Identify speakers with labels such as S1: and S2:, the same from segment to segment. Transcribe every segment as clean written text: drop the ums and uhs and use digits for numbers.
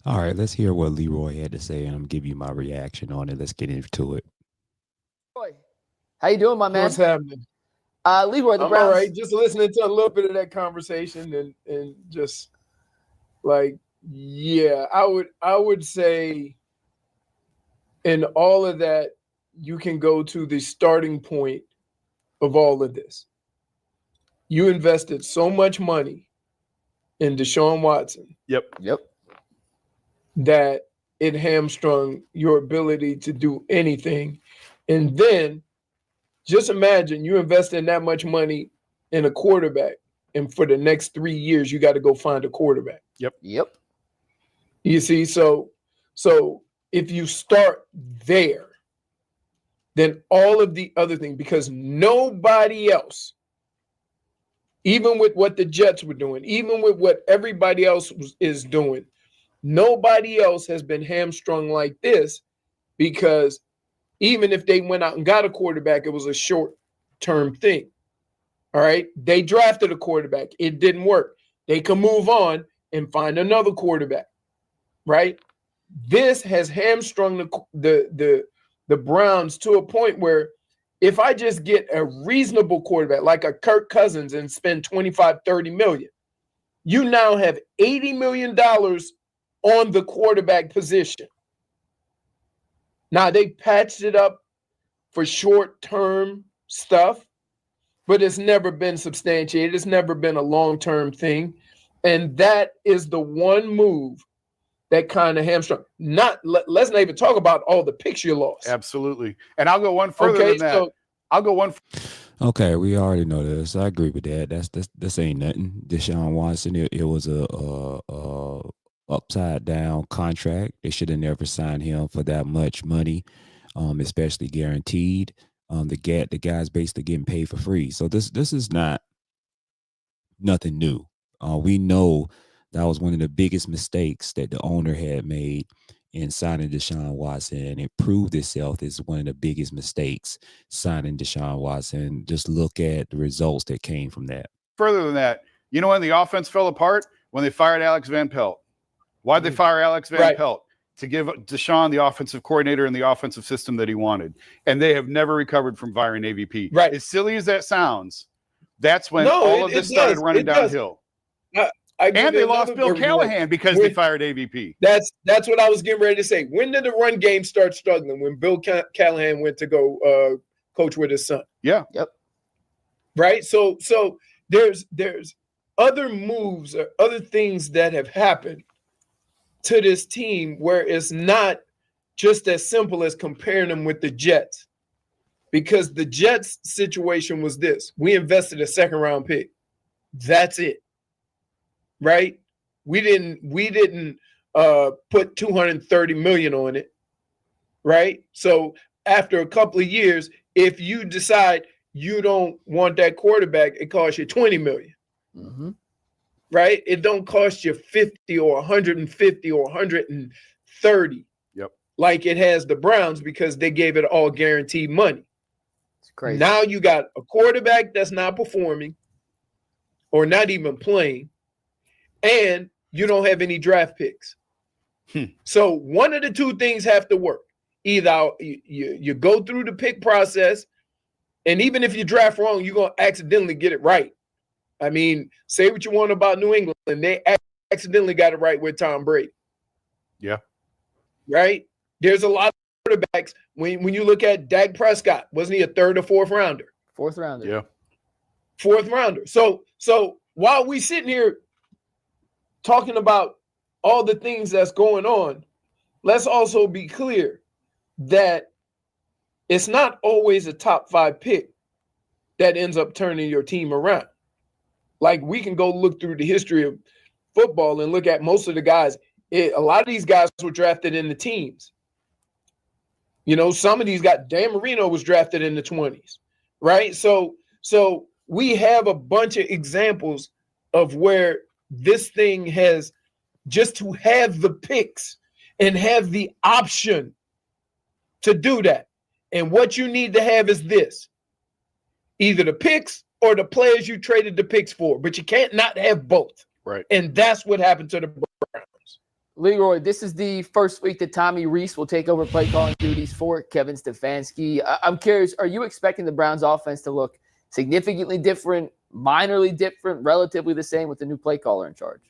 S1: All right, let's hear what Leroy had to say, and I'm give you my reaction on it. Let's get into it.
S2: Roy, how you doing, my man?
S3: What's happening?
S2: Leroy, the
S3: I'm all
S2: Browns.
S3: right. Just listening to a little bit of that conversation and just like, yeah, I would say in all of that, you can go to the starting point of all of this. You invested so much money in Deshaun Watson
S2: Yep.
S3: that it hamstrung your ability to do anything. And then just imagine you invested that much money in a quarterback, and for the next 3 years, you got to go find a quarterback.
S2: Yep.
S3: You see, so if you start there, then all of the other things, because nobody else, even with what the Jets were doing, even with what everybody else is doing, nobody else has been hamstrung like this, because even if they went out and got a quarterback, it was a short-term thing. All right. They drafted a quarterback. It didn't work. They can move on and find another quarterback. Right. This has hamstrung the Browns to a point where if I just get a reasonable quarterback like a Kirk Cousins and spend 25, 30 million, you now have $80 million on the quarterback position. Now they patched it up for short-term stuff, but it's never been substantiated. It's never been a long-term thing. And that is the one move that kind of hamstrung. Let's not even talk about all the picks you lost.
S4: Absolutely. And I'll go one further than that. I'll go one.
S1: Okay, we already know this. I agree with that. This ain't nothing. Deshaun Watson, it was a upside down contract. They should have never signed him for that much money, especially guaranteed. The guy's basically getting paid for free. So this is not nothing new. We know that was one of the biggest mistakes that the owner had made in signing Deshaun Watson. It proved itself as one of the biggest mistakes signing Deshaun Watson. Just look at the results that came from that.
S4: Further than that, you know when the offense fell apart? When they fired Alex Van Pelt. Why'd they fire Alex Van Pelt? To give Deshaun the offensive coordinator and the offensive system that he wanted. And they have never recovered from firing AVP.
S3: Right.
S4: As silly as that sounds, that's when all of this started running downhill. And they lost Bill Callahan because they fired AVP.
S3: That's what I was getting ready to say. When did the run game start struggling? When Bill Callahan went to go coach with his son.
S4: Yeah.
S2: Yep.
S3: Right? So there's other moves or other things that have happened to this team where it's not just as simple as comparing them with the Jets. Because the Jets situation was this. We invested a second round pick. That's it. Right? We didn't put 230 million on it. Right? So after a couple of years, if you decide you don't want that quarterback, it costs you 20 million.
S2: Mm-hmm.
S3: Right? It don't cost you 50 or 150 or 130.
S4: Yep.
S3: Like it has the Browns because they gave it all guaranteed money.
S2: It's crazy.
S3: Now you got a quarterback that's not performing or not even playing, and you don't have any draft picks. So one of the two things have to work. Either you go through the pick process, and even if you draft wrong, you're going to accidentally get it right. I mean, say what you want about New England. They accidentally got it right with Tom Brady.
S4: Yeah.
S3: Right? There's a lot of quarterbacks. When you look at Dak Prescott, wasn't he a third or fourth rounder?
S2: Fourth rounder.
S4: Yeah.
S3: Fourth rounder. So while we sitting here talking about all the things that's going on, let's also be clear that it's not always a top 5 pick that ends up turning your team around. Like we can go look through the history of football and look at most of the guys. A lot of these guys were drafted in the teens. You know, some of these guys, Dan Marino was drafted in the 20s, right? So we have a bunch of examples of where this thing has, just to have the picks and have the option to do that. And what you need to have is this: either the picks or the players you traded the picks for, but you can't not have both.
S4: Right.
S3: And that's what happened to the Browns.
S2: Leroy, this is the first week that Tommy Rees will take over play calling duties for Kevin Stefanski. I'm curious, are you expecting the Browns offense to look significantly different, minorly different, relatively the same with the new play caller in charge?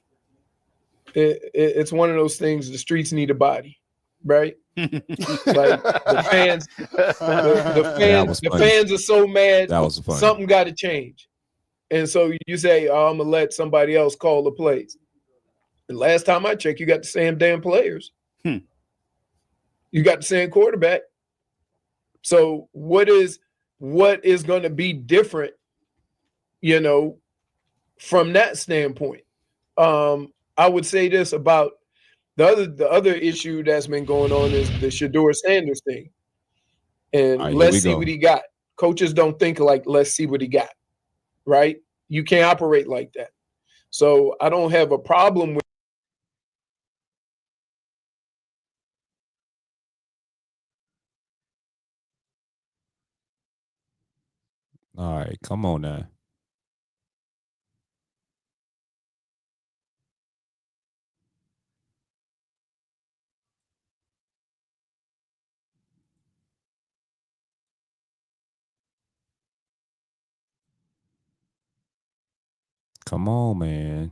S3: It's one of those things. The streets need a body, right? Like the fans are so mad.
S1: That was funny.
S3: Something got to change, and so you say, "Oh, I'm gonna let somebody else call the plays." And last time I checked, you got the same damn players. You got the same quarterback. So what is going to be different? From that standpoint, I would say this about the other issue that's been going on is the Shedeur Sanders thing. And let's see what he got. Coaches don't think like, let's see what he got, right? You can't operate like that. So I don't have a problem with
S1: All right, come on now. Come on, man.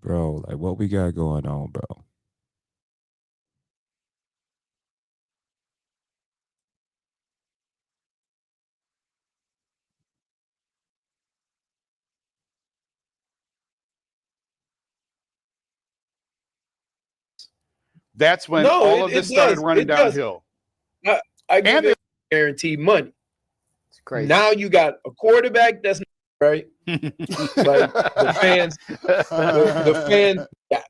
S1: Bro, like what we got going on, bro?
S4: That's when all of this started running downhill.
S3: I give it guaranteed money.
S2: It's crazy.
S3: Now you got a quarterback that's right. Like the fans, got,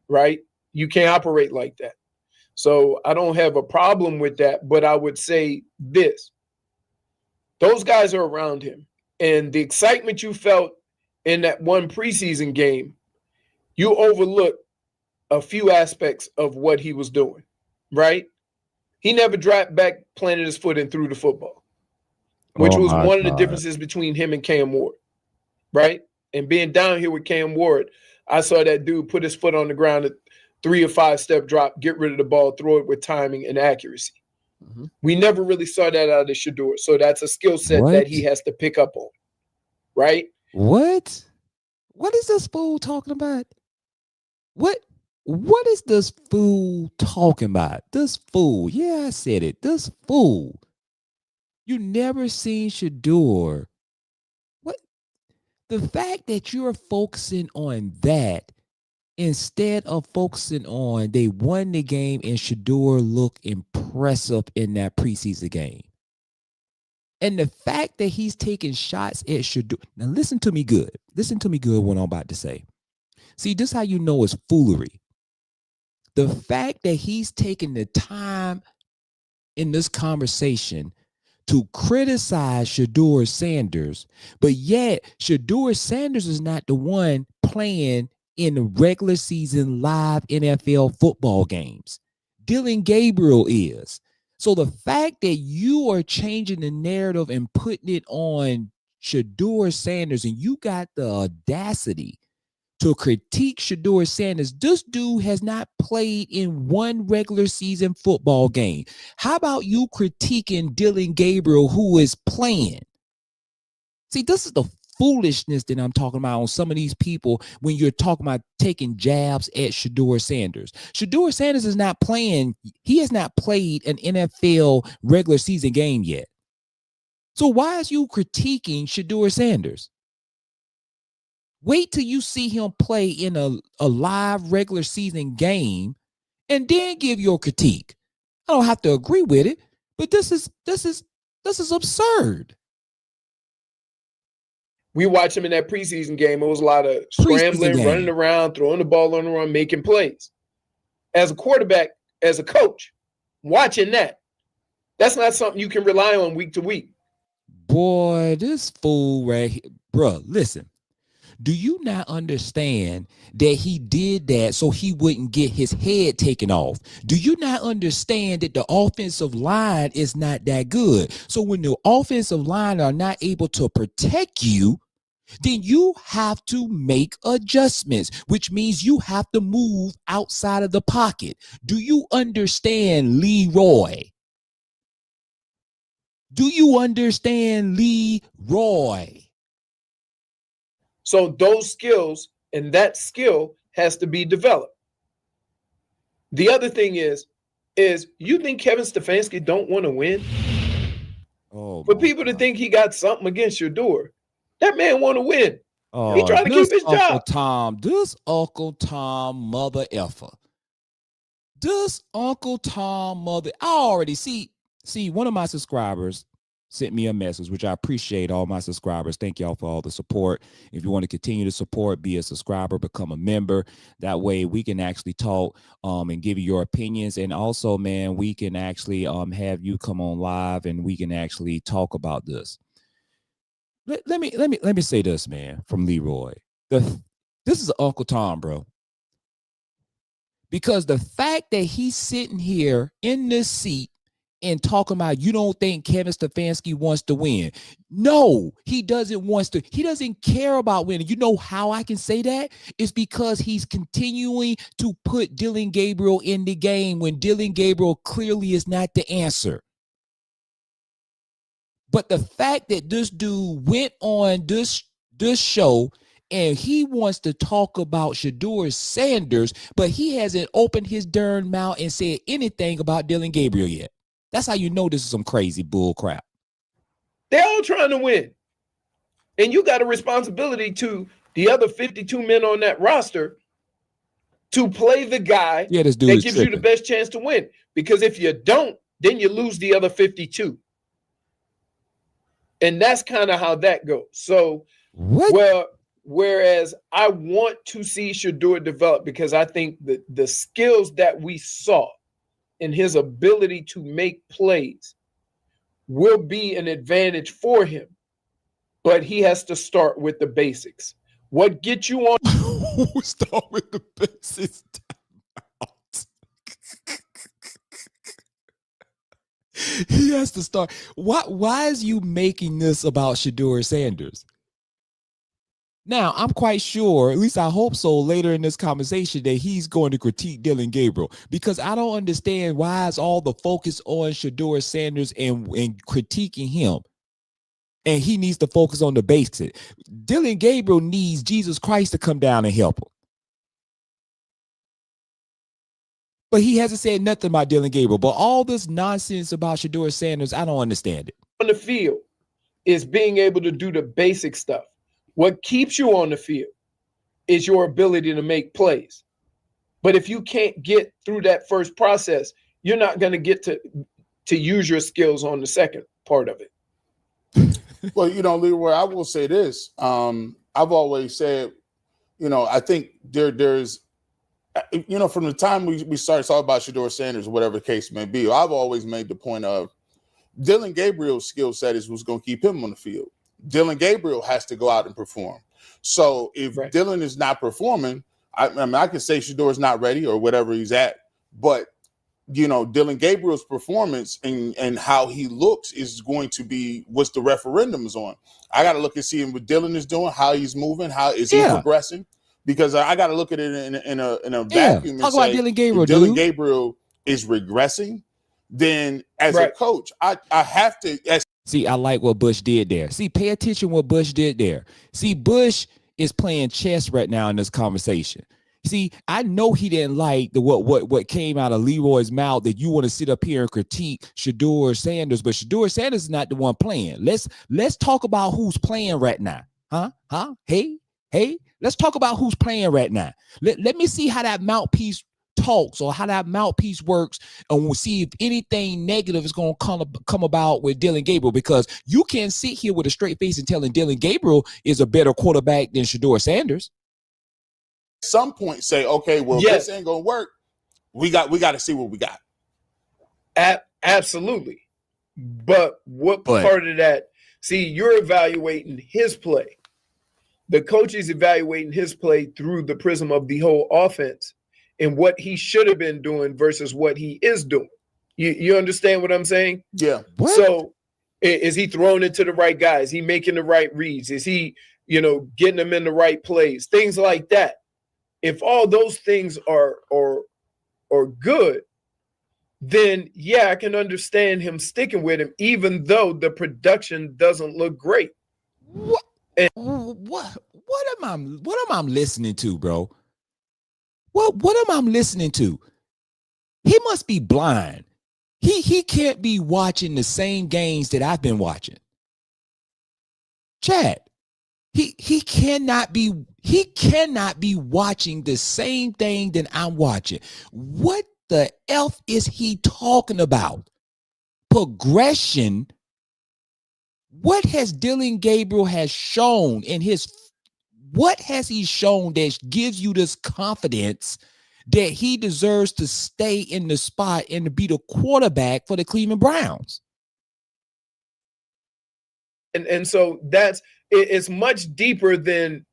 S3: right? You can't operate like that. So I don't have a problem with that, but I would say this. Those guys are around him. And the excitement you felt in that one preseason game, you overlooked a few aspects of what he was doing, right? He never dropped back, planted his foot, and threw the football, which was one of the differences between him and Cam Ward, right? And being down here with Cam Ward, I saw that dude put his foot on the ground at 3 or 5 step drop, get rid of the ball, throw it with timing and accuracy. Mm-hmm. We never really saw that out of Shedeur. So that's a skill set that he has to pick up on, right?
S1: What? What is this fool talking about? What is this fool talking about? This fool. Yeah, I said it. This fool. You never seen Shedeur. What? The fact that you're focusing on that instead of focusing on they won the game and Shedeur looked impressive in that preseason game. And the fact that he's taking shots at Shedeur. Now listen to me good. Listen to me good what I'm about to say. See, this is how you know it's foolery. The fact that he's taking the time in this conversation to criticize Shedeur Sanders, but yet Shedeur Sanders is not the one playing in the regular season live NFL football games. Dillon Gabriel is. So the fact that you are changing the narrative and putting it on Shedeur Sanders, and you got the audacity to critique Shedeur Sanders. This dude has not played in one regular season football game. How about you critiquing Dillon Gabriel, who is playing? See, this is the foolishness that I'm talking about on some of these people when you're talking about taking jabs at Shedeur Sanders. Shedeur Sanders is not playing. He has not played an NFL regular season game yet. So why is you critiquing Shedeur Sanders? Wait till you see him play in a live regular season game and then give your critique. I don't have to agree with it, but this is absurd.
S3: We watched him in that preseason game. It was a lot of scrambling, running around, throwing the ball on the run, making plays. As a quarterback, as a coach, watching that's not something you can rely on week to week.
S1: Boy, this fool right here, bro, listen. Do you not understand that he did that so he wouldn't get his head taken off? Do you not understand that the offensive line is not that good? So when the offensive line are not able to protect you, then you have to make adjustments, which means you have to move outside of the pocket. Do you understand, Leroy? Do you understand, Leroy?
S3: So those skills and that skill has to be developed. The other thing is you think Kevin Stefanski don't want to win?
S1: Oh,
S3: for people to think he got something against Shedeur, that man want to win.
S1: Oh,
S3: he trying to keep his job.
S1: This Uncle Tom mother effer. This Uncle Tom mother. I already see one of my subscribers sent me a message, which I appreciate. All my subscribers, thank y'all for all the support. If you want to continue to support, be a subscriber, become a member. That way we can actually talk and give you your opinions, and also, man, we can actually have you come on live and we can actually talk about this. Let me say this, man, from Leroy. This is Uncle Tom, bro. Because the fact that he's sitting here in this seat and talking about you don't think Kevin Stefanski wants to win. No, he doesn't want to. He doesn't care about winning. You know how I can say that? It's because he's continuing to put Dillon Gabriel in the game when Dillon Gabriel clearly is not the answer. But the fact that this dude went on this show and he wants to talk about Shedeur Sanders, but he hasn't opened his darn mouth and said anything about Dillon Gabriel yet. That's how you know this is some crazy bull crap.
S3: They're all trying to win. And you got a responsibility to the other 52 men on that roster to play the guy
S1: that
S3: gives you the best chance to win. Because if you don't, then you lose the other 52. And that's kind of how that goes. So, whereas I want to see Shedeur develop, because I think that the skills that we saw in his ability to make plays will be an advantage for him. But he has to start with the basics. What gets you on?
S1: Start with the basics. He has to start. Why is you making this about Shedeur Sanders? Now, I'm quite sure, at least I hope so, later in this conversation that he's going to critique Dillon Gabriel, because I don't understand why is all the focus on Shedeur Sanders and critiquing him. And he needs to focus on the basics. Dillon Gabriel needs Jesus Christ to come down and help him. But he hasn't said nothing about Dillon Gabriel. But all this nonsense about Shedeur Sanders, I don't understand it.
S3: On the field is being able to do the basic stuff. What keeps you on the field is your ability to make plays. But if you can't get through that first process, you're not going to get to use your skills on the second part of it.
S5: Well, Leroy, I will say this. I've always said, I think there's, from the time we started talking about Shedeur Sanders, whatever the case may be, I've always made the point of Dillon Gabriel's skill set is what's going to keep him on the field. Dillon Gabriel has to go out and perform. So if Dillon is not performing, I can say Shedeur is not ready or whatever he's at, but Dillon Gabriel's performance and how he looks is going to be what the referendum is on. I got to look and see what Dillon is doing, how he's moving, how is he progressing, because I got to look at it in a vacuum.
S1: Talk
S5: and
S1: about
S5: say,
S1: Dillon Gabriel.
S5: If Dillon Gabriel is regressing, then as a coach, I have to.
S1: See, I like what Bush did there. See, pay attention what Bush did there. See, Bush is playing chess right now in this conversation. See, I know he didn't like what came out of Leroy's mouth, that you want to sit up here and critique Shedeur Sanders, but Shedeur Sanders is not the one playing. Let's talk about who's playing right now. Huh? Hey, let's talk about who's playing right now. Let me see how that mouthpiece talks or how that mouthpiece works, and we'll see if anything negative is going to come about with Dillon Gabriel, because you can't sit here with a straight face and telling Dillon Gabriel is a better quarterback than Shedeur Sanders.
S5: At some point say, okay, well, this ain't going to work. We got to see what we got.
S3: Absolutely. But what part of that? See, you're evaluating his play. the coach is evaluating his play through the prism of the whole offense and what he should have been doing versus what he is doing. You understand what I'm saying?
S5: Yeah.
S1: What?
S3: So is he throwing it to the right guys? Is he making the right reads? Is he, getting them in the right plays? Things like that. If all those things are good, then yeah, I can understand him sticking with him, even though the production doesn't look great.
S1: What am I listening to, bro? What am I listening to? He must be blind. He can't be watching the same games that I've been watching. Chad, he cannot be watching the same thing that I'm watching. What the F is he talking about? Progression. What has Dillon Gabriel has shown what has he shown that gives you this confidence that he deserves to stay in the spot and to be the quarterback for the Cleveland Browns?
S3: And so it's much deeper than,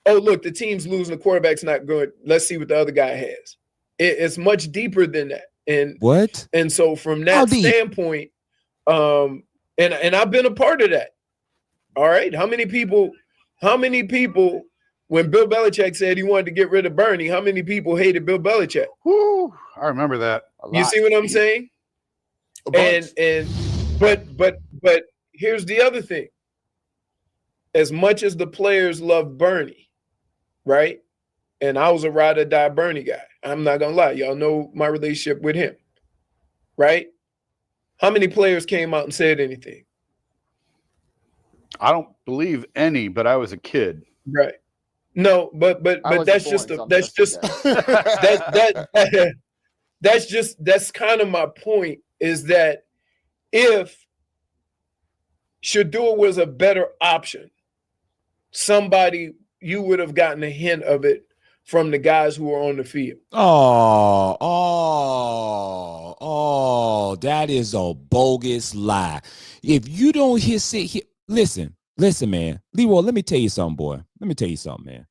S3: oh, look, the team's losing, the quarterback's not good, let's see what the other guy has. It's much deeper than that. And
S1: what?
S3: And so from that standpoint, and I've been a part of that. All right. How many people, when Bill Belichick said he wanted to get rid of Bernie, how many people hated Bill Belichick?
S4: Whew, I remember that.
S3: You see what I'm saying? But here's the other thing. As much as the players love Bernie, right? And I was a ride or die Bernie guy. I'm not gonna lie. Y'all know my relationship with him, right? How many players came out and said anything?
S4: I don't believe any, but I was a kid.
S3: Right. No, but that's that's kind of my point, is that if Shedeur was a better option, you would have gotten a hint of it from the guys who were on the field.
S1: Oh, that is a bogus lie. If you don't sit here, listen, man. Leroy, let me tell you something, boy. Let me tell you something, man.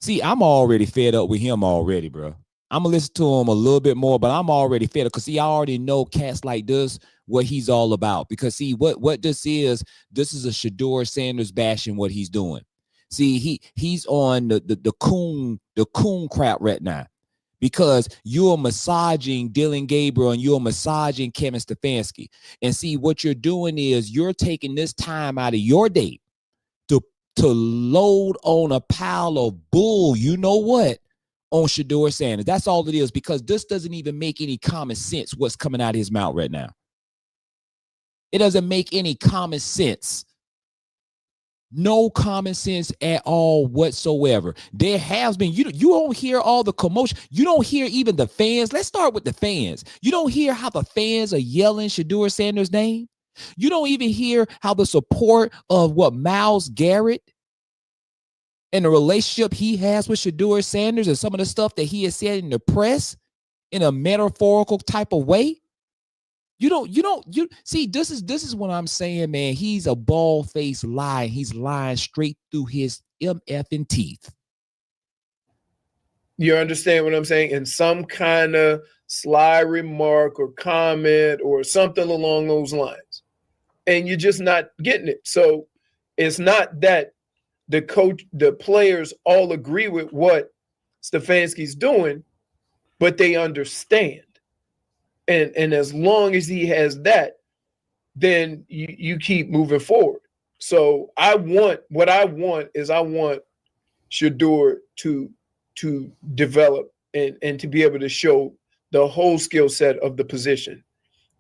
S1: See, I'm already fed up with him already, bro. I'm going to listen to him a little bit more, but I'm already fed up because, see, I already know cats like this, what he's all about. Because, see, what this is a Shedeur Sanders bashing what he's doing. See, he's on the coon crap right now, because you're massaging Dillon Gabriel and you're massaging Kevin Stefanski. And see, what you're doing is you're taking this time out of your day to load on a pile of bull, you know what, on Shedeur Sanders. That's all it is, because this doesn't even make any common sense what's coming out of his mouth right now. It doesn't make any common sense. No common sense at all whatsoever. There has been, you don't hear all the commotion. You don't hear even the fans. Let's start with the fans. You don't hear how the fans are yelling Shedeur Sanders' name. You don't even hear how the support of Myles Garrett and the relationship he has with Shedeur Sanders and some of the stuff that he has said in the press in a metaphorical type of way. You see, this is what I'm saying, man. He's a bald-faced lie. He's lying straight through his MFing teeth.
S3: You understand what I'm saying? In some kind of sly remark or comment or something along those lines. And you're just not getting it. So it's not that the coach, the players all agree with what Stefanski's doing, but they understand. And as long as he has that, then you keep moving forward. So I want Shedeur to develop and to be able to show the whole skill set of the position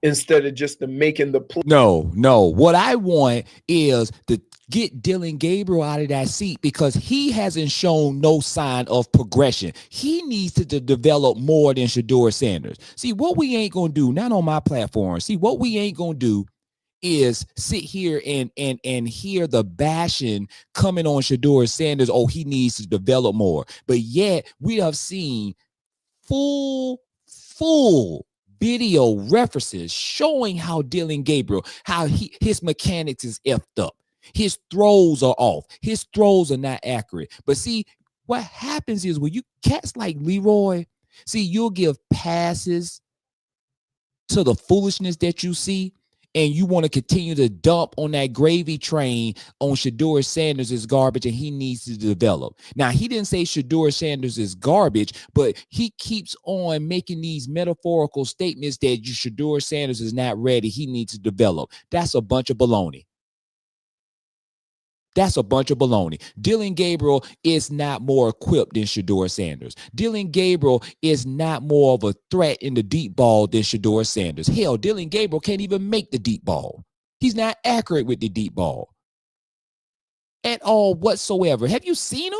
S3: instead of just making the play.
S1: No. What I want is to get Dillon Gabriel out of that seat, because he hasn't shown no sign of progression. He needs to develop more than Shedeur Sanders. See, what we ain't going to do, not on my platform. See, what we ain't going to do is sit here and hear the bashing coming on Shedeur Sanders. Oh, he needs to develop more. But yet we have seen full video references showing how Dillon Gabriel, how his mechanics is effed up. His throws are off. His throws are not accurate. But see, what happens is when you cats like Leroy, see, you'll give passes to the foolishness that you see, and you want to continue to dump on that gravy train on Shedeur Sanders is garbage and he needs to develop. Now, he didn't say Shedeur Sanders is garbage, but he keeps on making these metaphorical statements that Shedeur Sanders is not ready. He needs to develop. That's a bunch of baloney. That's a bunch of baloney. Dylan Gabriel is not more equipped than Shedeur Sanders. Dylan Gabriel is not more of a threat in the deep ball than Shedeur Sanders. Hell, Dylan Gabriel can't even make the deep ball. He's not accurate with the deep ball at all whatsoever. Have you seen him?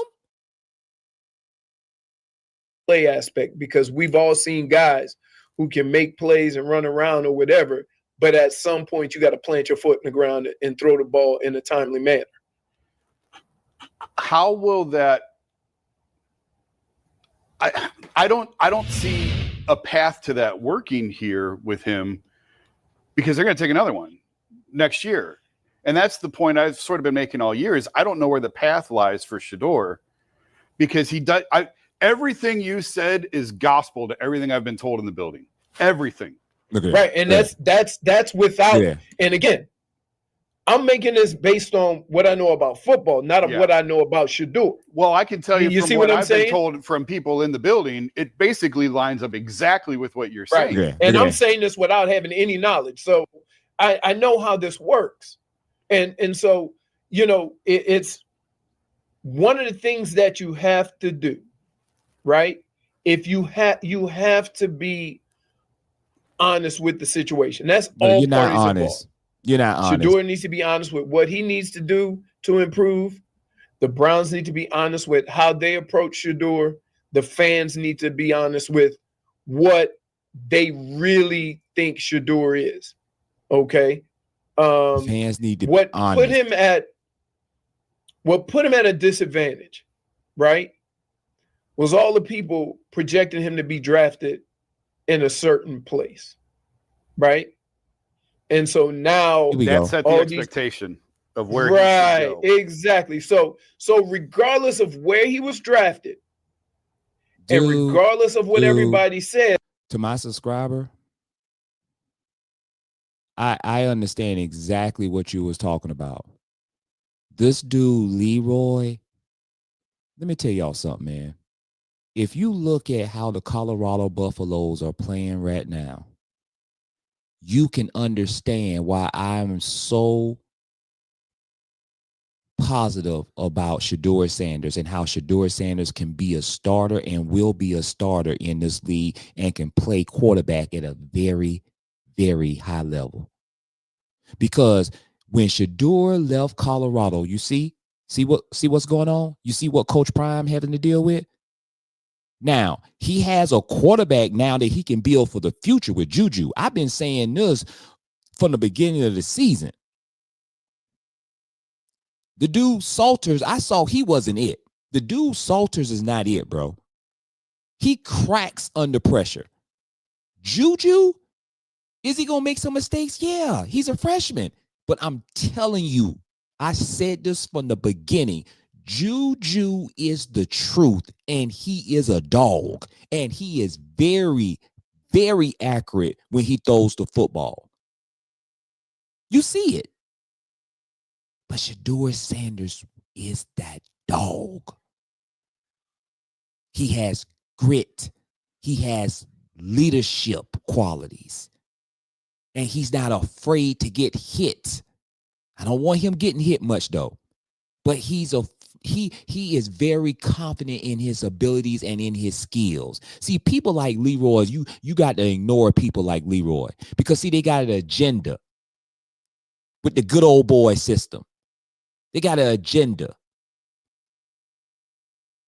S3: Play aspect, because we've all seen guys who can make plays and run around or whatever, but at some point you got to plant your foot in the ground and throw the ball in a timely manner.
S4: How will that? I don't see a path to that working here with him, because they're going to take another one next year, and that's the point I've sort of been making all year. Is I don't know where the path lies for Shedeur, because he does. Everything you said is gospel to everything I've been told in the building. Everything,
S3: right? And that's without. Yeah. And again, I'm making this based on what I know about football, not of what I know about Shedeur.
S4: Well, I can tell you from what I've been told from people in the building, it basically lines up exactly with what you're saying.
S3: Right. And I'm saying this without having any knowledge. So I know how this works. And so, you know, it's one of the things that you have to do, right? If you have to be honest with the situation. That's all
S1: you're not
S3: parties
S1: honest.
S3: involved.
S1: You're not honest.
S3: Shedeur needs to be honest with what he needs to do to improve. The Browns need to be honest with how they approach Shedeur. The fans need to be honest with what they really think Shedeur is. Okay.
S1: Fans need to be honest.
S3: What put him at a disadvantage, right, was all the people projecting him to be drafted in a certain place, right? And so now
S4: that set the expectation of where he should go.
S3: Exactly. So regardless of where he was drafted, and regardless of what everybody said,
S1: to my subscriber, I understand exactly what you was talking about. This dude, Leroy, let me tell y'all something, man. If you look at how the Colorado Buffaloes are playing right now, you can understand why I'm so positive about Shedeur Sanders and how Shedeur Sanders can be a starter and will be a starter in this league and can play quarterback at a very, very high level. Because when Shedeur left Colorado, you see what's going on? You see what Coach Prime having to deal with? Now, he has a quarterback now that he can build for the future with Juju. I've been saying this from the beginning of the season. The dude Salters, I saw he wasn't it. The dude Salters is not it, bro. He cracks under pressure. Juju, is he going to make some mistakes? Yeah, he's a freshman. But I'm telling you, I said this from the beginning. Juju is the truth, and he is a dog, and he is very, very accurate when he throws the football. You see it. But Shedeur Sanders is that dog. He has grit. He has leadership qualities, and he's not afraid to get hit. I don't want him getting hit much, though, but he is very confident in his abilities and in his skills. See, people like Leroy, you got to ignore people like Leroy because, see, they got an agenda with the good old boy system. They got an agenda.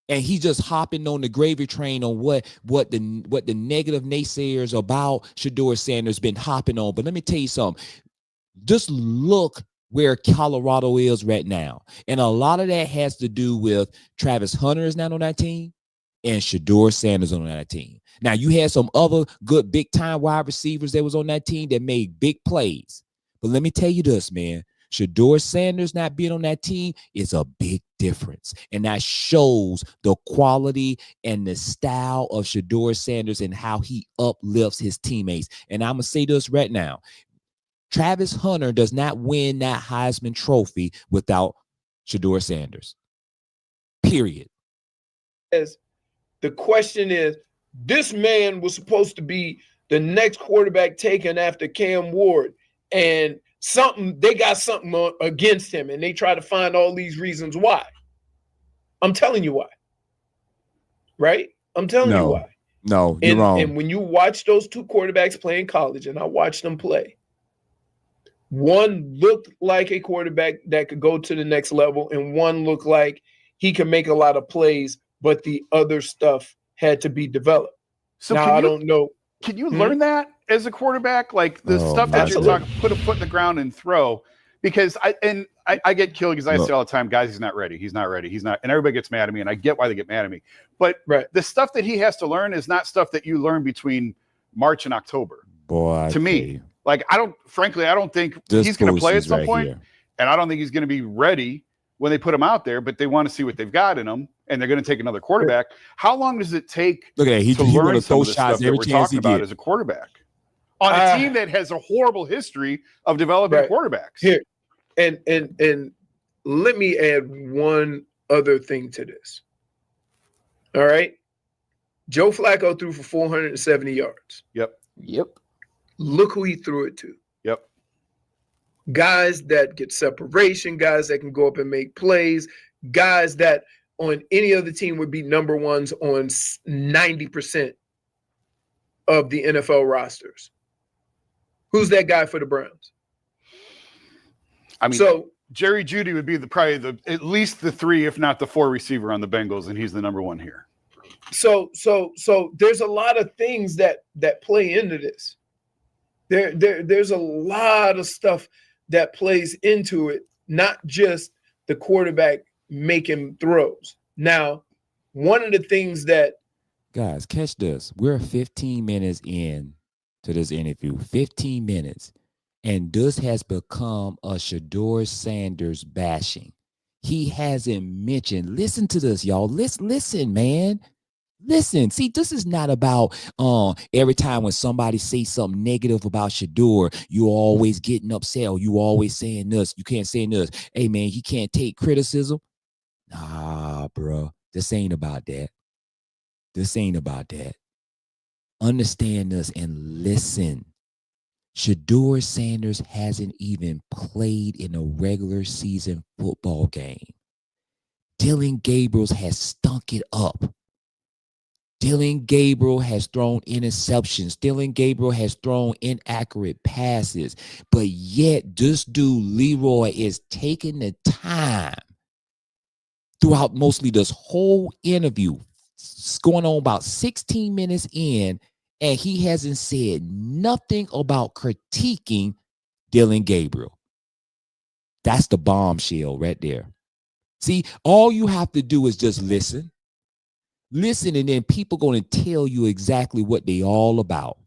S1: And he's just hopping on the gravy train on what the negative naysayers about Shedeur Sanders been hopping on. But let me tell you something. Just look where Colorado is right now. And a lot of that has to do with Travis Hunter is not on that team and Shedeur Sanders on that team. Now, you had some other good big-time wide receivers that was on that team that made big plays. But let me tell you this, man. Shedeur Sanders not being on that team is a big difference. And that shows the quality and the style of Shedeur Sanders and how he uplifts his teammates. And I'm going to say this right now. Travis Hunter does not win that Heisman Trophy without Shedeur Sanders. Period.
S3: The question is, this man was supposed to be the next quarterback taken after Cam Ward, and they got something against him, and they try to find all these reasons why. I'm telling you why. Right? I'm telling you why.
S1: No, you're wrong.
S3: And when you watch those two quarterbacks play in college, and I watched them play, one looked like a quarterback that could go to the next level, and one looked like he could make a lot of plays, but the other stuff had to be developed.
S4: So
S3: now, I don't know.
S4: Can you learn that as a quarterback? Like the stuff that you're talking, put a foot in the ground and throw. Because I get killed because I say all the time, guys, he's not ready. He's not ready. He's not. And everybody gets mad at me, and I get why they get mad at me. But the stuff that he has to learn is not stuff that you learn between March and October.
S1: Boy,
S4: to me, like I don't think he's going to play at some point, and I don't think he's going to be ready when they put him out there. But they want to see what they've got in him, and they're going to take another quarterback. How long does it take to learn some of the stuff that we're talking about as a quarterback on a team that has a horrible history of developing quarterbacks?
S3: Here, and let me add one other thing to this. All right, Joe Flacco threw for 470 yards.
S4: Yep.
S3: Look who he threw it to.
S4: Yep.
S3: Guys that get separation, guys that can go up and make plays, guys that on any other team would be number ones on 90% of the NFL rosters. Who's that guy for the Browns?
S4: I mean, so Jerry Jeudy would be probably at least the 3, if not the 4 receiver on the Bengals, and he's the number 1 here.
S3: So there's a lot of things that play into this. There's a lot of stuff that plays into it, not just the quarterback making throws. Now, one of the things that
S1: guys, catch this. We're 15 minutes in to this interview. 15 minutes. And this has become a Shedeur Sanders bashing. He hasn't mentioned, listen to this, y'all. Listen, man. Listen, see, this is not about every time when somebody says something negative about Shedeur, you always getting upset or you always saying this. You can't say this. Hey, man, he can't take criticism. Nah, bro. This ain't about that. This ain't about that. Understand this and listen. Shedeur Sanders hasn't even played in a regular season football game. Dillon Gabriel has stunk it up. Dillon Gabriel has thrown interceptions. Dillon Gabriel has thrown inaccurate passes. But yet this dude, Leroy, is taking the time throughout mostly this whole interview. It's going on about 16 minutes in, and he hasn't said nothing about critiquing Dillon Gabriel. That's the bombshell right there. See, all you have to do is just listen. Listen, and then people going to tell you exactly what they all about.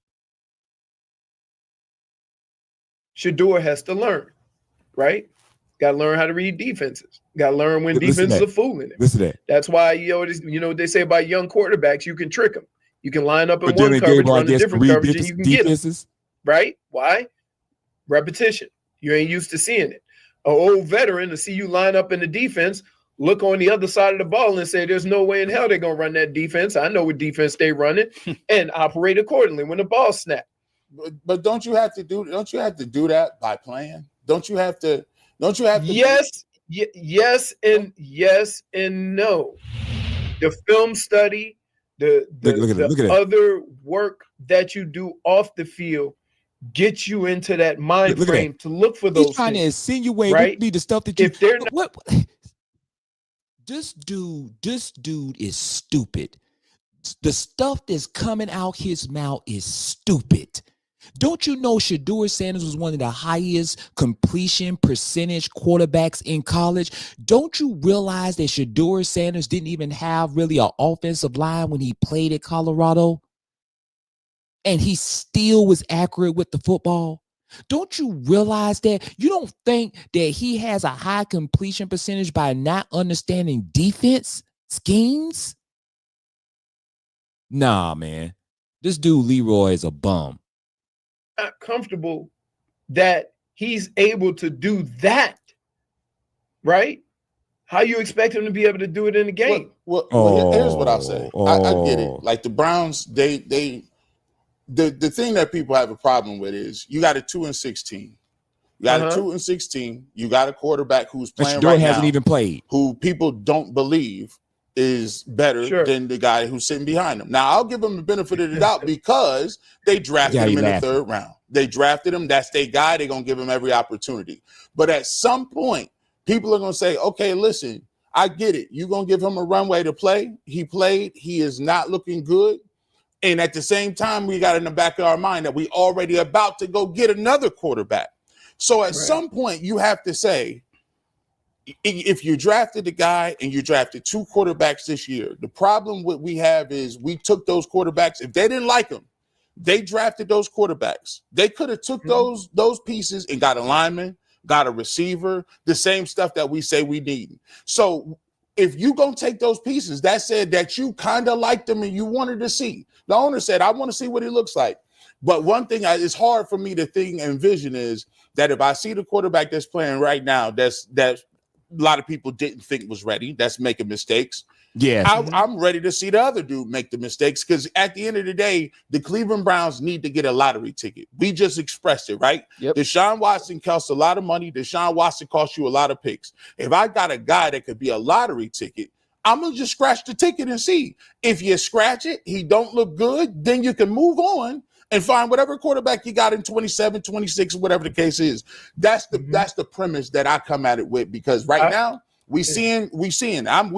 S3: Shedeur has to learn, right? Got to learn how to read defenses. Got to learn when defenses are fooling him.
S1: Listen to that.
S3: That's why, you know what they say about young quarterbacks, you can trick them. You can line up in one coverage, run a different coverage, and you can get them. Right? Why? Repetition. You ain't used to seeing it. An old veteran to see you line up in the defense, look on the other side of the ball and say, there's no way in hell they're going to run that defense. I know what defense they running and operate accordingly when the ball snaps.
S5: But don't you have to do that by plan? Don't you have to
S3: Yes and no. The film study, the other work that you do off the field gets you into that mind frame to look for those.
S1: He's trying to insinuate
S3: right?
S1: the stuff that you.
S3: If they're not,
S1: what? This dude is stupid. The stuff that's coming out his mouth is stupid. Don't you know Shedeur Sanders was one of the highest completion percentage quarterbacks in college? Don't you realize that Shedeur Sanders didn't even have really an offensive line when he played at Colorado? And he still was accurate with the football? Don't you realize that? You don't think that he has a high completion percentage by not understanding defense schemes? Nah, man. This dude Leroy is a bum.
S3: Not comfortable that he's able to do that, right? How you expect him to be able to do it in the game?
S5: Well, here's what I'll say. I get it. Like the Browns, the thing that people have a problem with is you got a 2-16. You got a 2-16. You got a quarterback who's playing
S1: Shedeur
S5: right
S1: hasn't
S5: now,
S1: even played,
S5: who people don't believe is better than the guy who's sitting behind him. Now, I'll give him the benefit of the doubt because they drafted him in the third round. They drafted him. That's their guy. They're going to give him every opportunity. But at some point, people are going to say, okay, listen, I get it. You're going to give him a runway to play. He played. He is not looking good. And at the same time, we got in the back of our mind that we already about to go get another quarterback. So at some point, you have to say, if you drafted the guy and you drafted 2 quarterbacks this year, the problem what we have is we took those quarterbacks. If they didn't like them, they drafted those quarterbacks. They could have took those pieces and got a lineman, got a receiver, the same stuff that we say we need. So if you gonna take those pieces, that said that you kind of liked them and you wanted to see. The owner said, I want to see what he looks like. But one thing it's hard for me to think and envision is that if I see the quarterback that's playing right now, that's a lot of people didn't think was ready, that's making mistakes.
S1: Yes.
S5: I'm ready to see the other dude make the mistakes because at the end of the day, the Cleveland Browns need to get a lottery ticket. We just expressed it, right?
S2: Yep.
S5: Deshaun Watson costs a lot of money. Deshaun Watson costs you a lot of picks. If I got a guy that could be a lottery ticket, I'm going to just scratch the ticket and see. If you scratch it, he don't look good, then you can move on and find whatever quarterback you got in 27, 26, whatever the case is. That's the premise that I come at it with because right now we seeing I'm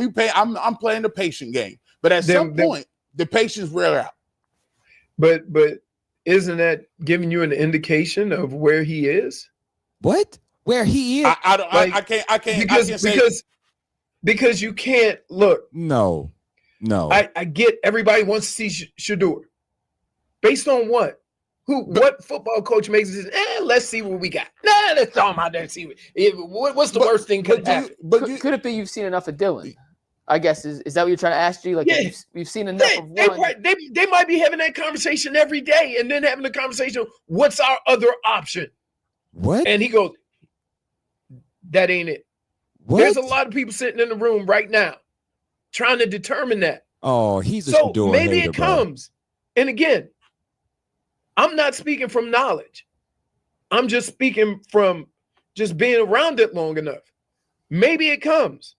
S5: playing the patient game. But at some point, the patience wear out.
S3: But isn't that giving you an indication of where he is?
S1: What? Where he is?
S5: I can't
S3: because you can't look.
S1: No.
S3: I get everybody wants to see Shedeur. Based on what? What football coach makes it? Let's see what we got. Let's throw him out there and see what's the worst thing could happen.
S2: Could it be you've seen enough of Dylan? I guess is that what you're trying to ask, G? Like, we've seen enough of one.
S3: They might be having that conversation every day, and then having the conversation. What's our other option?
S1: What?
S3: And he goes, "That ain't it."
S1: What?
S3: There's a lot of people sitting in the room right now trying to determine that.
S1: Oh, he's a
S3: so
S1: Shedeur
S3: maybe
S1: hater,
S3: it comes. And again, I'm not speaking from knowledge. I'm just speaking from just being around it long enough. Maybe it comes.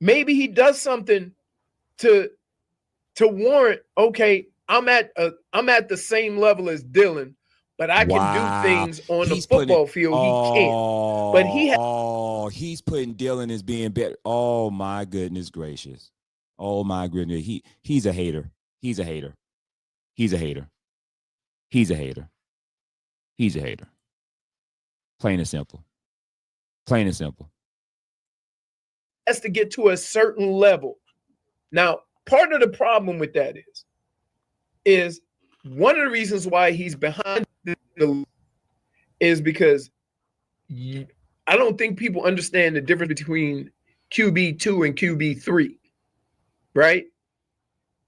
S3: Maybe he does something to warrant, okay, I'm at the same level as Dylan, but I can do things on the football field he can't. But
S1: he's putting Dylan as being better. Oh my goodness gracious. Oh my goodness. He's a hater. He's a hater. He's a hater. He's a hater. He's a hater. Plain and simple. Plain and simple.
S3: Has to get to a certain level. Now, part of the problem with that is one of the reasons why he's behind is because I don't think people understand the difference between QB2 and QB3, right?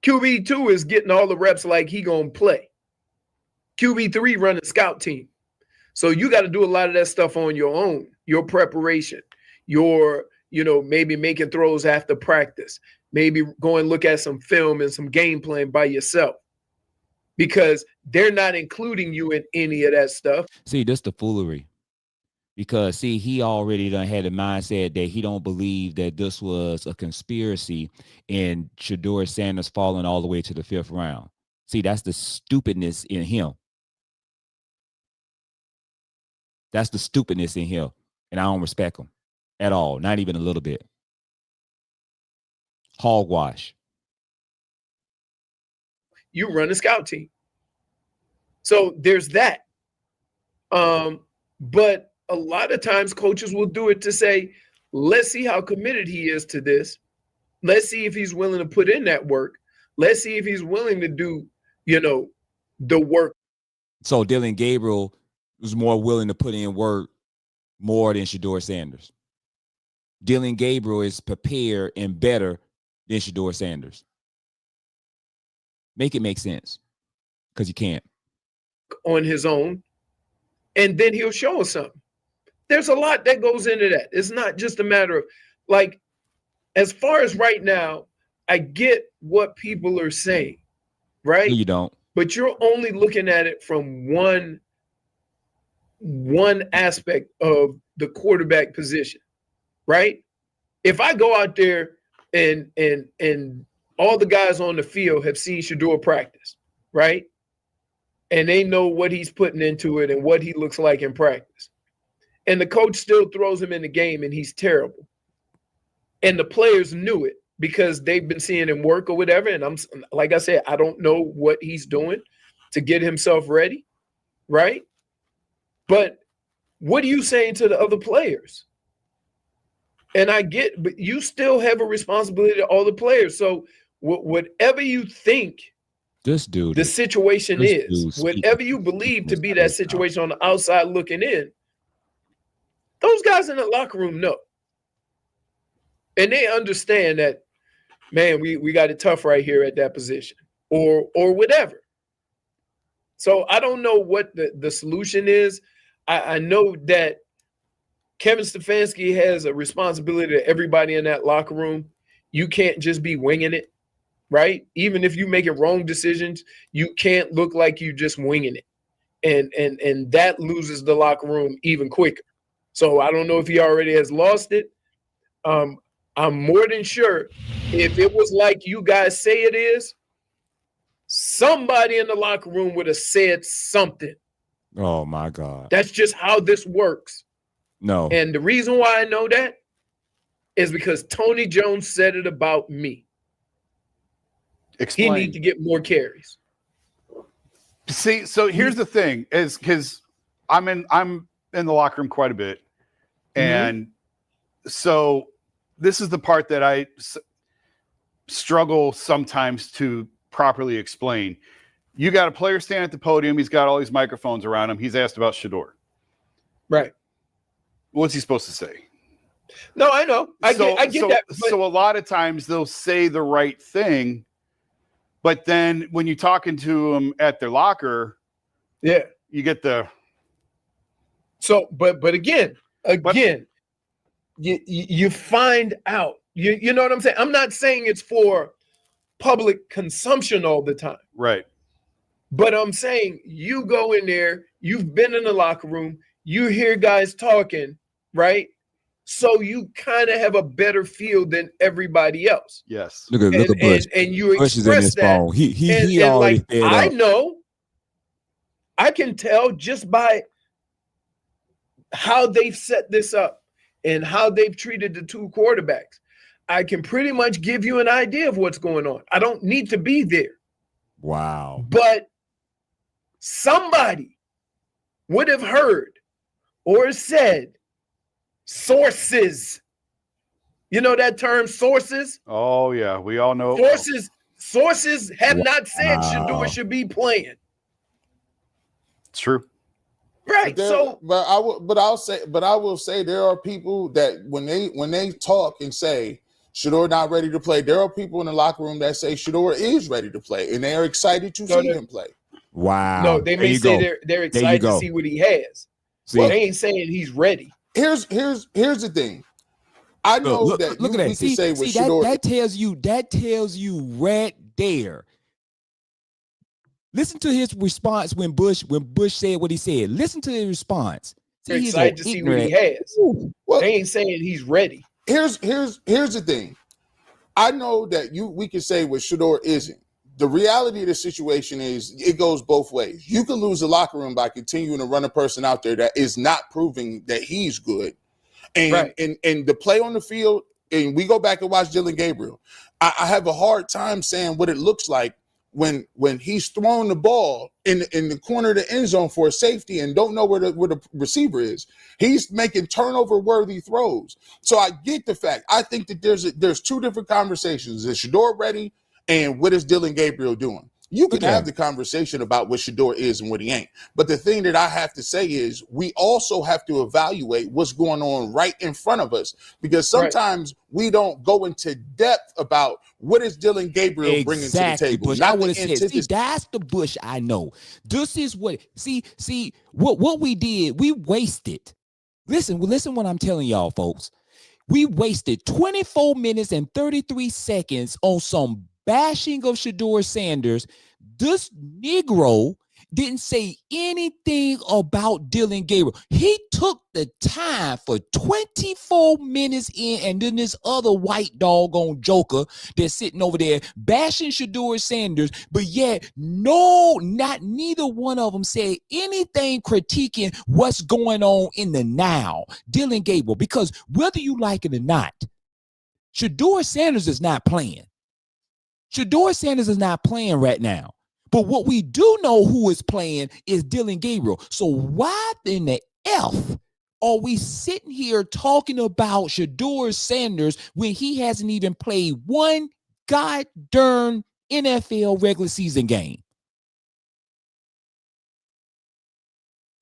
S3: QB2 is getting all the reps like he gonna play. QB3 running scout team. So you got to do a lot of that stuff on your own, your preparation, your, maybe making throws after practice, maybe go and look at some film and some game plan by yourself because they're not including you in any of that stuff.
S1: See, that's the foolery. Because, see, he already done had a mindset that he don't believe that this was a conspiracy and Shedeur Sanders falling all the way to the 5th round. See, that's the stupidness in him. That's the stupidness in him. And I don't respect him at all. Not even a little bit. Hogwash.
S3: You run a scout team. So there's that. But a lot of times coaches will do it to say, let's see how committed he is to this. Let's see if he's willing to put in that work. Let's see if he's willing to do, the work.
S1: So Dylan Gabriel was more willing to put in work more than Shedeur Sanders. Dylan Gabriel is prepared and better than Shedeur Sanders. Make it make sense, because you can't.
S3: On his own, and then he'll show us something. There's a lot that goes into that. It's not just a matter of, like, as far as right now, I get what people are saying, right?
S1: No, you don't.
S3: But you're only looking at it from one aspect of the quarterback position, right? If I go out there and all the guys on the field have seen Shedeur practice, right? And they know what he's putting into it and what he looks like in practice. And the coach still throws him in the game and he's terrible. And the players knew it because they've been seeing him work or whatever. And I'm, like I said, I don't know what he's doing to get himself ready, right? But what are you saying to the other players? And I get, but you still have a responsibility to all the players. So whatever you think
S1: This dude,
S3: the situation
S1: this
S3: is,
S1: dude's
S3: whatever you believe to be that situation on the outside looking in, those guys in the locker room know. And they understand that, man, we got it tough right here at that position or whatever. So I don't know what the solution is. I know that Kevin Stefanski has a responsibility to everybody in that locker room. You can't just be winging it, right? Even if you're making wrong decisions, you can't look like you're just winging it. And that loses the locker room even quicker. So I don't know if he already has lost it. I'm more than sure if it was like you guys say it is, somebody in the locker room would have said something.
S1: Oh my God.
S3: That's just how this works.
S1: No.
S3: And the reason why I know that is because Tony Jones said it about me.
S4: Explain.
S3: He needs to get more carries.
S4: See, so here's the thing, is because I'm in the locker room quite a bit, and so this is the part that I struggle sometimes to properly explain. You got a player standing at the podium. He's got all these microphones around him. He's asked about Shedeur.
S3: Right.
S4: What's he supposed to say?
S3: No, I know. I get that. But
S4: So a lot of times they'll say the right thing, but then when you're talking to them at their locker,
S3: yeah.
S4: you get the.
S3: So, but again, you find out. You know what I'm saying? I'm not saying it's for public consumption all the time.
S4: Right.
S3: But I'm saying you go in there, you've been in the locker room, you hear guys talking, right? So you kind of have a better feel than everybody else.
S4: Yes.
S1: Look at Bush.
S3: And you
S1: Bush is in
S3: express
S1: his
S3: that.
S1: phone. He
S3: And
S1: already
S3: like,
S1: fed
S3: I
S1: up.
S3: know, I can tell just by how they've set this up and how they've treated the two quarterbacks. I can pretty much give you an idea of what's going on. I don't need to be there.
S1: Wow.
S3: But somebody would have heard or said sources. You know that term, sources?
S4: Oh yeah, we all know.
S3: Sources have not said
S1: Wow.
S3: Shedeur should be playing.
S4: It's true.
S3: Right.
S5: I will say there are people that when they talk and say Shedeur not ready to play, there are people in the locker room that say Shedeur is ready to play, and they are excited to see him play.
S1: Wow.
S3: No, they may say they're excited to
S1: go.
S3: see what he has.
S1: See?
S3: They ain't saying he's ready.
S5: Here's the thing. I know
S1: Look
S5: that
S1: at
S5: we
S1: that.
S5: can
S1: See,
S5: say with
S1: that,
S5: Shedeur.
S1: that tells you right there. Listen to his response when Bush said what he said. Listen to his response.
S3: They're
S1: he's
S3: excited to see what he has.
S5: Well,
S3: They ain't saying he's ready.
S5: here's the thing. I know that we can say what Shedeur isn't. The reality of the situation is it goes both ways. You can lose the locker room by continuing to run a person out there that is not proving that he's good. And
S3: Right.
S5: and the play on the field, and we go back and watch Dylan Gabriel. I have a hard time saying what it looks like when he's throwing the ball in the corner of the end zone for a safety and don't know where the receiver is. He's making turnover worthy throws. So I get the fact. I think that there's two different conversations. Is Shedeur ready? And what is Dylan Gabriel doing? You can have the conversation about what Shedeur is and what he ain't. But the thing that I have to say is we also have to evaluate what's going on right in front of us, because sometimes we don't go into depth about what is Dylan Gabriel bringing to the table.
S1: Bush. I would have said, see, that's the Bush I know. This is what, see, what we did, we wasted. Listen what I'm telling y'all, folks. We wasted 24 minutes and 33 seconds on some bashing of Shedeur Sanders. This Negro didn't say anything about Dylan Gabriel. He took the time for 24 minutes in, and then this other white doggone joker that's sitting over there bashing Shedeur Sanders, but yet neither one of them said anything critiquing what's going on in the now, Dylan Gabriel, because whether you like it or not, Shedeur Sanders is not playing. Shedeur Sanders is not playing right now. But what we do know who is playing is Dylan Gabriel. So why in the F are we sitting here talking about Shedeur Sanders when he hasn't even played one goddamn NFL regular season game?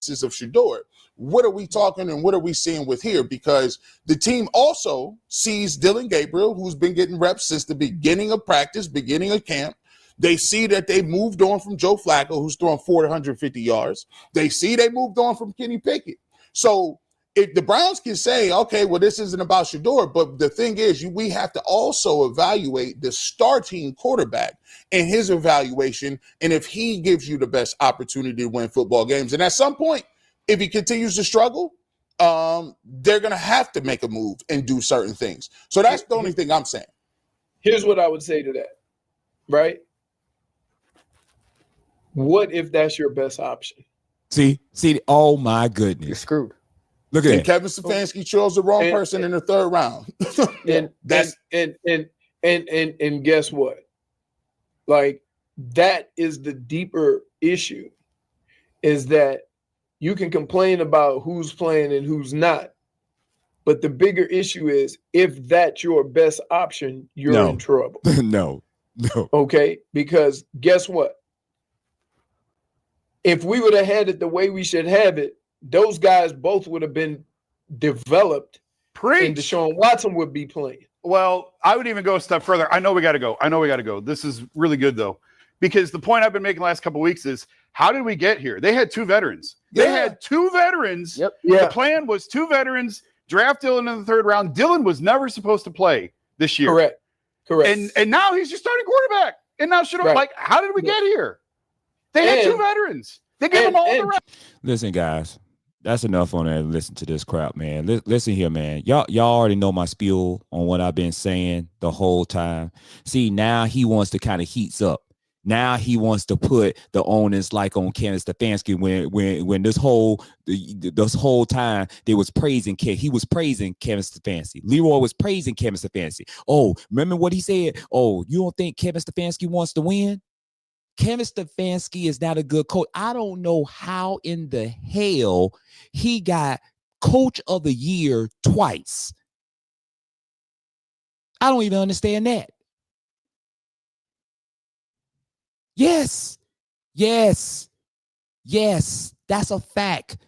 S5: Of Shedeur, what are we talking and what are we seeing with here? Because the team also sees Dylan Gabriel, who's been getting reps since the beginning of practice, beginning of camp. They see that they moved on from Joe Flacco, who's throwing 450 yards. They see they moved on from Kenny Pickett. So if the Browns can say, okay, well, this isn't about Shedeur, but the thing is, we have to also evaluate the starting quarterback and his evaluation, and if he gives you the best opportunity to win football games. And at some point, if he continues to struggle, they're going to have to make a move and do certain things. So that's the only thing I'm saying.
S3: Here's what I would say to that, right? What if that's your best option?
S1: See, oh my goodness.
S2: You're screwed.
S1: Look at
S5: and
S1: that.
S5: Kevin Stefanski chose the wrong person in the third round.
S3: And guess what? Like, that is the deeper issue, is that you can complain about who's playing and who's not. But the bigger issue is, if that's your best option, you're in trouble.
S1: No.
S3: Okay? Because guess what? If we would have had it the way we should have it, those guys both would have been developed. And Deshaun Watson would be playing.
S4: Well, I would even go a step further. I know we got to go. This is really good, though, because the point I've been making the last couple of weeks is, how did we get here? They had two veterans. Yep. The plan was two veterans, draft Dylan in the third round. Dylan was never supposed to play this year.
S3: Correct.
S4: And now he's your starting quarterback. And now like, how did we get here? They had two veterans. They gave them all the rest.
S1: Listen, guys, that's enough on that. Listen to this crap, man. Listen here, man. Y'all already know my spiel on what I've been saying the whole time. See, now he wants to kind of heats up. Now he wants to put the onus like on Kevin Stefanski when this whole time they was praising he was praising Kevin Stefanski. Leroy was praising Kevin Stefanski. Oh, remember what he said? Oh, you don't think Kevin Stefanski wants to win? Kevin Stefanski is not a good coach. I don't know how in the hell he got Coach of the Year twice. I don't even understand that. Yes, that's a fact.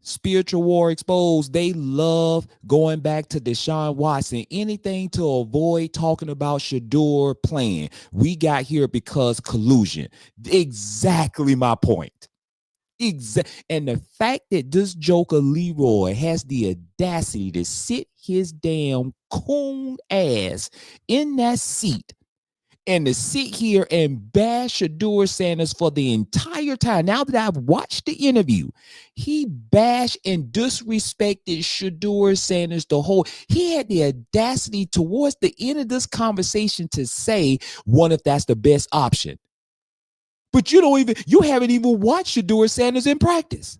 S1: Spiritual War Exposed, they love going back to Deshaun Watson. Anything to avoid talking about Shedeur playing. We got here because collusion. Exactly my point. And the fact that this joker Leroy has the audacity to sit his damn coon ass in that seat and to sit here and bash Shedeur Sanders for the entire time. Now that I've watched the interview, he bashed and disrespected Shedeur Sanders he had the audacity towards the end of this conversation to say, what if that's the best option? But you haven't even watched Shedeur Sanders in practice.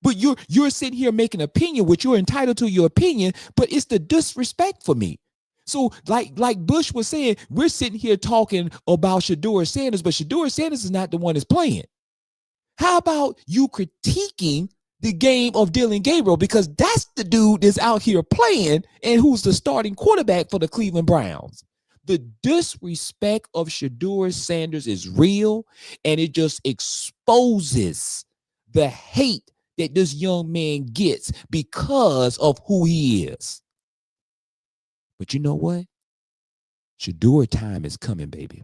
S1: But you're sitting here making an opinion, which you're entitled to your opinion, but it's the disrespect for me. So like Bush was saying, we're sitting here talking about Shedeur Sanders, but Shedeur Sanders is not the one that's playing. How about you critiquing the game of Dylan Gabriel? Because that's the dude that's out here playing and who's the starting quarterback for the Cleveland Browns. The disrespect of Shedeur Sanders is real, and it just exposes the hate that this young man gets because of who he is. But you know what? Shedeur time is coming, baby.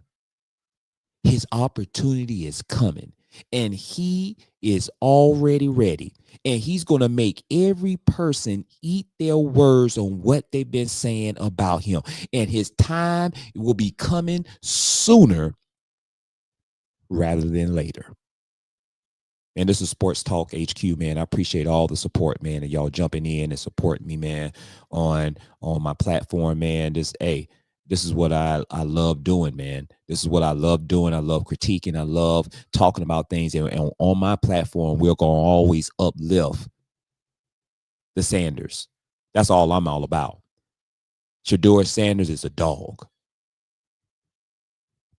S1: His opportunity is coming, and he is already ready. And he's going to make every person eat their words on what they've been saying about him. And his time will be coming sooner rather than later. And this is Sports Talk HQ, man. I appreciate all the support, man, and y'all jumping in and supporting me, man, on my platform, man. This is what I love doing, man. This is what I love doing. I love critiquing. I love talking about things. And on my platform, we're going to always uplift the Sanders. That's all I'm all about. Shedeur Sanders is a dog.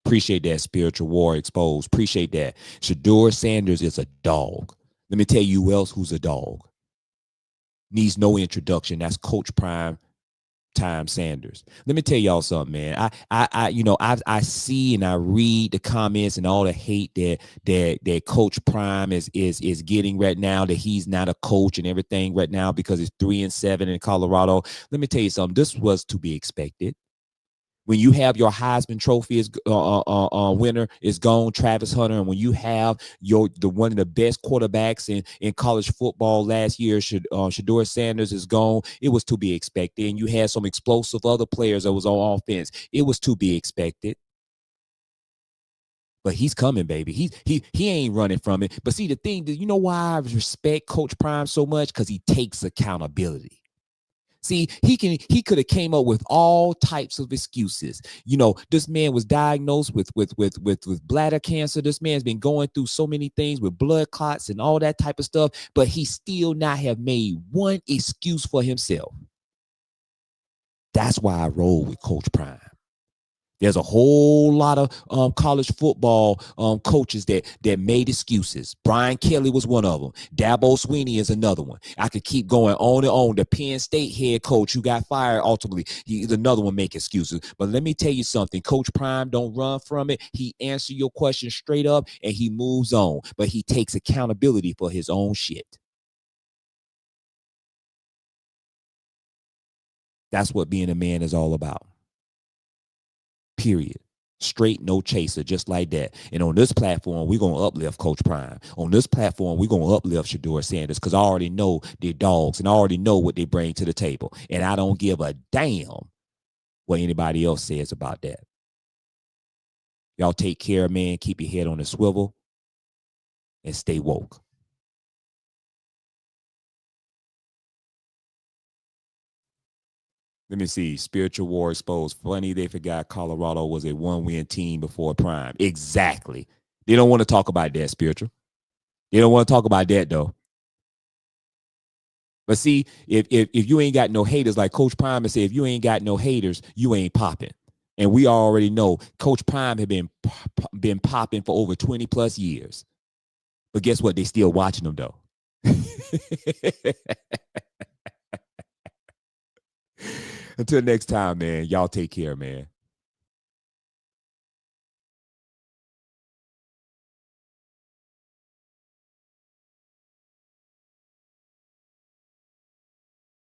S1: Appreciate that, Spiritual War Exposed. Appreciate that. Shedeur Sanders is a dog. Let me tell you who else who's a dog. Needs no introduction. That's Coach Prime Time Sanders. Let me tell y'all something, man. I see and I read the comments and all the hate that Coach Prime is getting right now, that he's not a coach and everything right now because it's 3-7 in Colorado. Let me tell you something. This was to be expected. When you have your Heisman Trophy winner is gone, Travis Hunter, and when you have the one of the best quarterbacks in college football last year, Shedeur Sanders is gone, it was to be expected. And you had some explosive other players that was on offense. It was to be expected. But he's coming, baby. He ain't running from it. But see, the thing, you know why I respect Coach Prime so much? Because he takes accountability. See, he could have came up with all types of excuses. You know, this man was diagnosed with bladder cancer. This man's been going through so many things with blood clots and all that type of stuff, but he still not have made one excuse for himself. That's why I roll with Coach Prime. There's a whole lot of college football coaches that made excuses. Brian Kelly was one of them. Dabo Swinney is another one. I could keep going on and on. The Penn State head coach who got fired ultimately, he's another one make excuses. But let me tell you something. Coach Prime don't run from it. He answers your question straight up and he moves on. But he takes accountability for his own shit. That's what being a man is all about. Period. Straight, no chaser, just like that. And on this platform, we're going to uplift Coach Prime. On this platform, we're going to uplift Shedeur Sanders because I already know they're dogs and I already know what they bring to the table. And I don't give a damn what anybody else says about that. Y'all take care, man. Keep your head on the swivel and stay woke. Let me see. Spiritual War Exposed. Funny they forgot Colorado was a 1-win team before Prime. Exactly. They don't want to talk about that, Spiritual. They don't want to talk about that, though. But see, if you ain't got no haters, like Coach Prime said, if you ain't got no haters, you ain't popping. And we already know Coach Prime had been popping for over 20 plus years. But guess what? They still watching them, though. Until next time, man. Y'all take care, man.